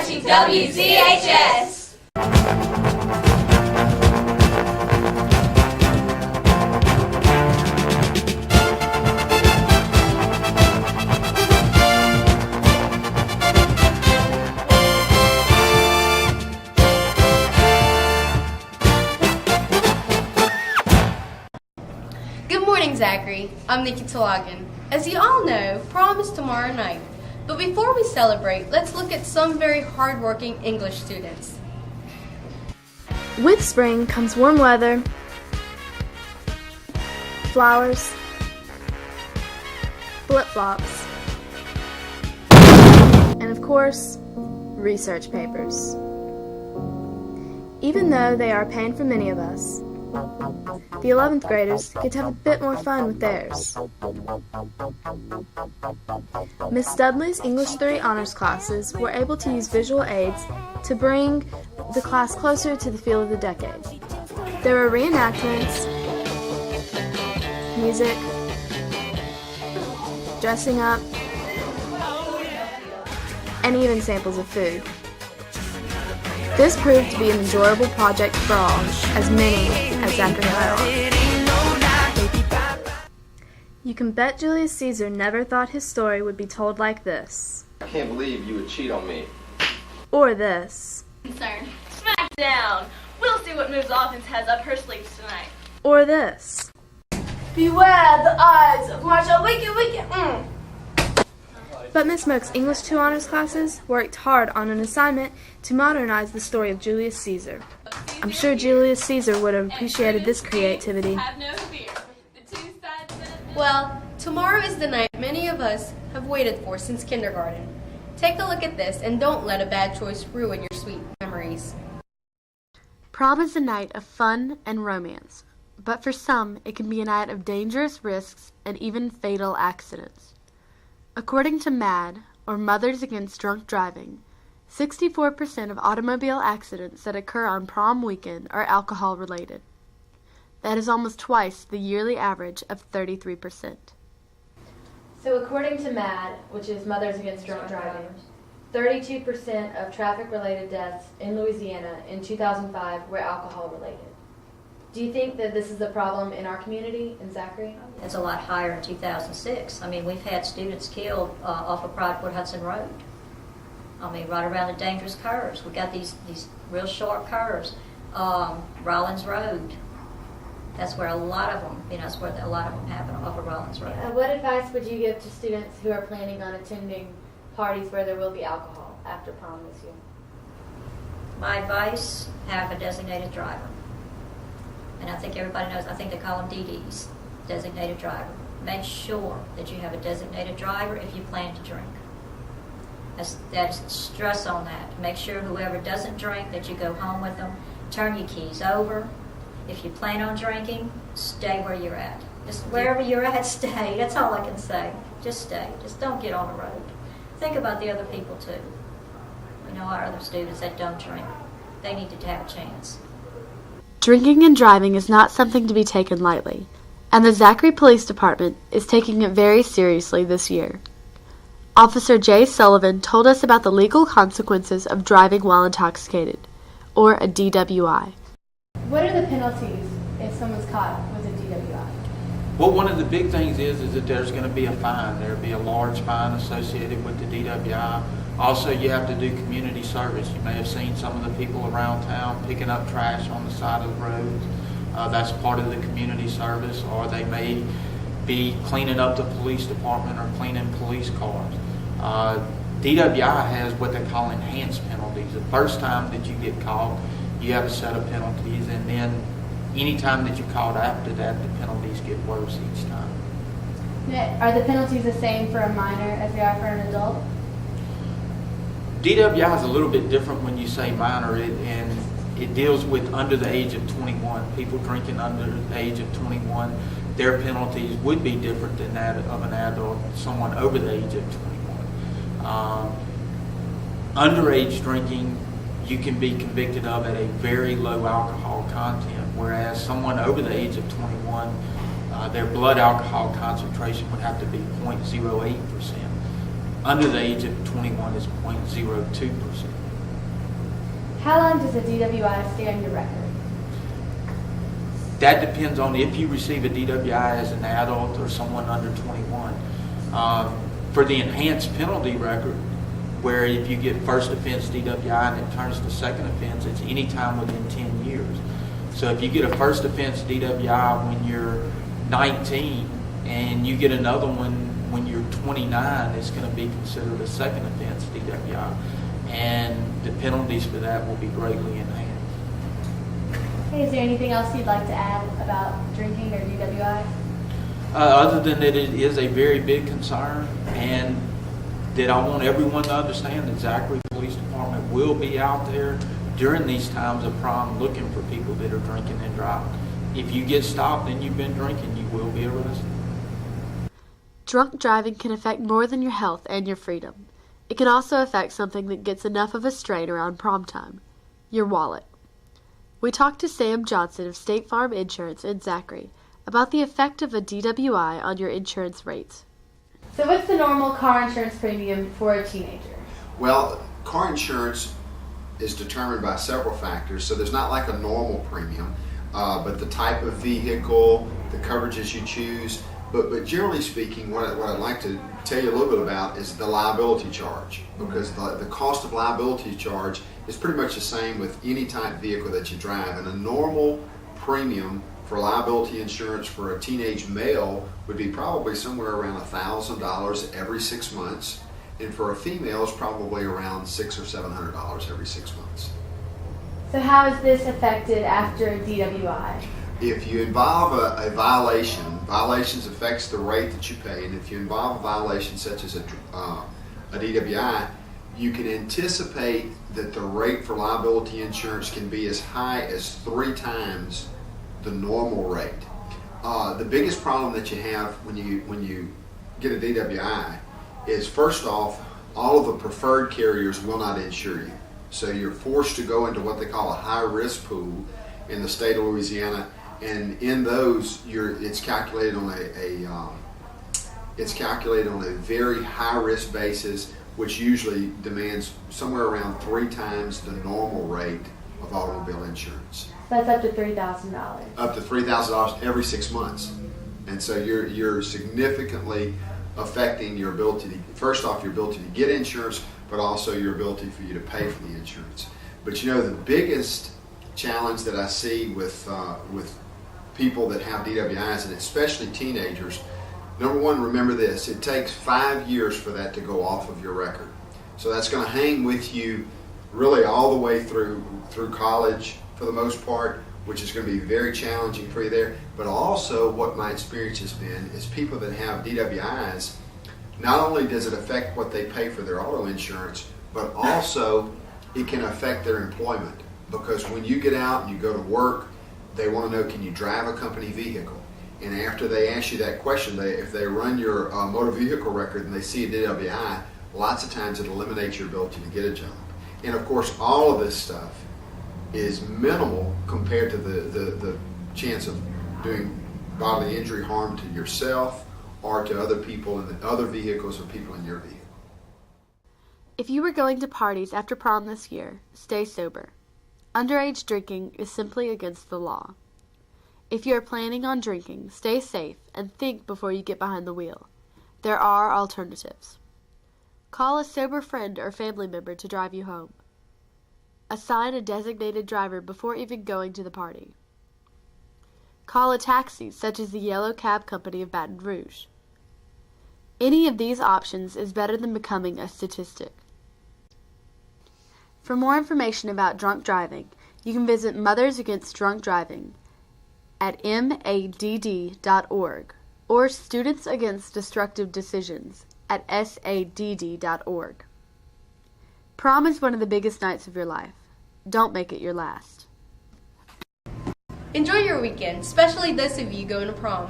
watching WZHS. Good morning, Zachary. I'm Nikki Tolagan. As you all know, prom is tomorrow night. But before we celebrate, let's look at some very hardworking English students. With spring comes warm weather, flowers, flip-flops, and of course, research papers. Even though they are a pain for many of us, the 11th graders get to have a bit more fun with theirs. Miss Dudley's English 3 honors classes were able to use visual aids to bring the class closer to the feel of the decade. There were reenactments, music, dressing up, and even samples of food. This proved to be an enjoyable project for all, as many as Zachary highlighted. You can bet Julius Caesar never thought his story would be told like this. I can't believe you would cheat on me. Or this. Concern. Smack down. We'll see what moves Offense has up her sleeves tonight. Or this. Beware the eyes of Marshall Wicked. But Miss Moak's English 2 honors classes worked hard on an assignment to modernize the story of Julius Caesar. I'm sure Julius Caesar would have appreciated this creativity. Have no fear. The two sides of Well, tomorrow is the night many of us have waited for since kindergarten. Take a look at this and don't let a bad choice ruin your sweet memories. Prom is a night of fun and romance, but for some it can be a night of dangerous risks and even fatal accidents. According to MAD, or Mothers Against Drunk Driving, 64% of automobile accidents that occur on prom weekend are alcohol-related. That is almost twice the yearly average of 33%. So according to MAD, which is Mothers Against Drunk Driving, 32% of traffic-related deaths in Louisiana in 2005 were alcohol-related. Do you think that this is a problem in our community, in Zachary? It's a lot higher in 2006. I mean, we've had students killed off of Broadwood Hudson Road. I mean, right around the dangerous curves. We've got these real short curves. Rollins Road. That's where a lot of them, that's where a lot of them happen off of Rollins Road. What advice would you give to students who are planning on attending parties where there will be alcohol after prom this year? My advice, have a designated driver. And I think everybody knows, I think they call them DDs, designated driver. Make sure that you have a designated driver if you plan to drink. That's stress on that. Make sure whoever doesn't drink, that you go home with them. Turn your keys over. If you plan on drinking, stay where you're at. Just wherever you're at, stay. That's all I can say. Just stay. Just don't get on the road. Think about the other people too. We know our other students that don't drink. They need to have a chance. Drinking and driving is not something to be taken lightly, and the Zachary Police Department is taking it very seriously this year. Officer Jay Sullivan told us about the legal consequences of driving while intoxicated, or a DWI. What are the penalties if someone's caught with a DWI? Well, one of the big things is that there's going to be a fine. There'll be a large fine associated with the DWI. Also, you have to do community service. You may have seen some of the people around town picking up trash on the side of the roads. That's part of the community service, or they may be cleaning up the police department or cleaning police cars. DWI has what they call enhanced penalties. The first time that you get caught, you have a set of penalties, and then any time that you're caught after that, the penalties get worse each time. Are the penalties the same for a minor as they are for an adult? DWI is a little bit different when you say minor, and it deals with under the age of 21. People drinking under the age of 21, their penalties would be different than that of an adult, someone over the age of 21. Underage drinking, you can be convicted of at a very low alcohol content, whereas someone over the age of 21, their blood alcohol concentration would have to be 0.08%. Under the age of 21 is 0.02%. How long does a DWI stay on your record? That depends on if you receive a DWI as an adult or someone under 21. For the enhanced penalty record, where if you get first offense DWI and it turns to second offense, it's any time within 10 years. So if you get a first offense DWI when you're 19 and you get another one when you're 29, it's going to be considered a second offense DWI. And the penalties for that will be greatly enhanced. Hey, is there anything else you'd like to add about drinking or DWI? Other than that it is a very big concern, and that I want everyone to understand that Zachary Police Department will be out there during these times of prom looking for people that are drinking and driving. If you get stopped and you've been drinking, you will be arrested. Drunk driving can affect more than your health and your freedom. It can also affect something that gets enough of a strain around prom time, your wallet. We talked to Sam Johnson of State Farm Insurance in Zachary about the effect of a DWI on your insurance rates. So what's the normal car insurance premium for a teenager? Well, car insurance is determined by several factors, so there's not like a normal premium, but the type of vehicle, the coverages you choose, but generally speaking, what I'd like to tell you a little bit about is the liability charge, because the cost of liability charge is pretty much the same with any type of vehicle that you drive, and a normal premium for liability insurance for a teenage male would be probably somewhere around $1,000 every 6 months, and for a female it's probably around $600 or $700 every 6 months. So how is this affected after a DWI? If you involve a violation, violations affects the rate that you pay, and if you involve a violation such as a DWI, you can anticipate that the rate for liability insurance can be as high as 3 times the normal rate. The biggest problem that you have when you get a DWI is, first off, all of the preferred carriers will not insure you. So you're forced to go into what they call a high-risk pool in the state of Louisiana, and in those, it's calculated on a very high-risk basis, which usually demands somewhere around 3 times the normal rate of automobile insurance. That's up to $3,000. Up to $3,000 every 6 months. And so you're significantly affecting your ability, first off, your ability to get insurance, but also your ability for you to pay for the insurance. But you know, the biggest challenge that I see with people that have DWIs, and especially teenagers, number one, remember this: it takes 5 years for that to go off of your record. So that's going to hang with you really all the way through college for the most part, which is going to be very challenging for you there. But also, what my experience has been is people that have DWIs, not only does it affect what they pay for their auto insurance, but also it can affect their employment. Because when you get out and you go to work, they want to know, can you drive a company vehicle? And after they ask you that question, if they run your motor vehicle record and they see a DWI, lots of times it eliminates your ability to get a job. And of course, all of this stuff is minimal compared to the chance of doing bodily injury, harm to yourself or to other people in the other vehicles or people in your vehicle. If you were going to parties after prom this year, stay sober. Underage drinking is simply against the law. If you are planning on drinking, stay safe and think before you get behind the wheel. There are alternatives. Call a sober friend or family member to drive you home. Assign a designated driver before even going to the party. Call a taxi, such as the Yellow Cab Company of Baton Rouge. Any of these options is better than becoming a statistic. For more information about drunk driving, you can visit Mothers Against Drunk Driving at madd.org or Students Against Destructive Decisions at sadd.org. Prom is one of the biggest nights of your life. Don't make it your last. Enjoy your weekend, especially those of you going to prom.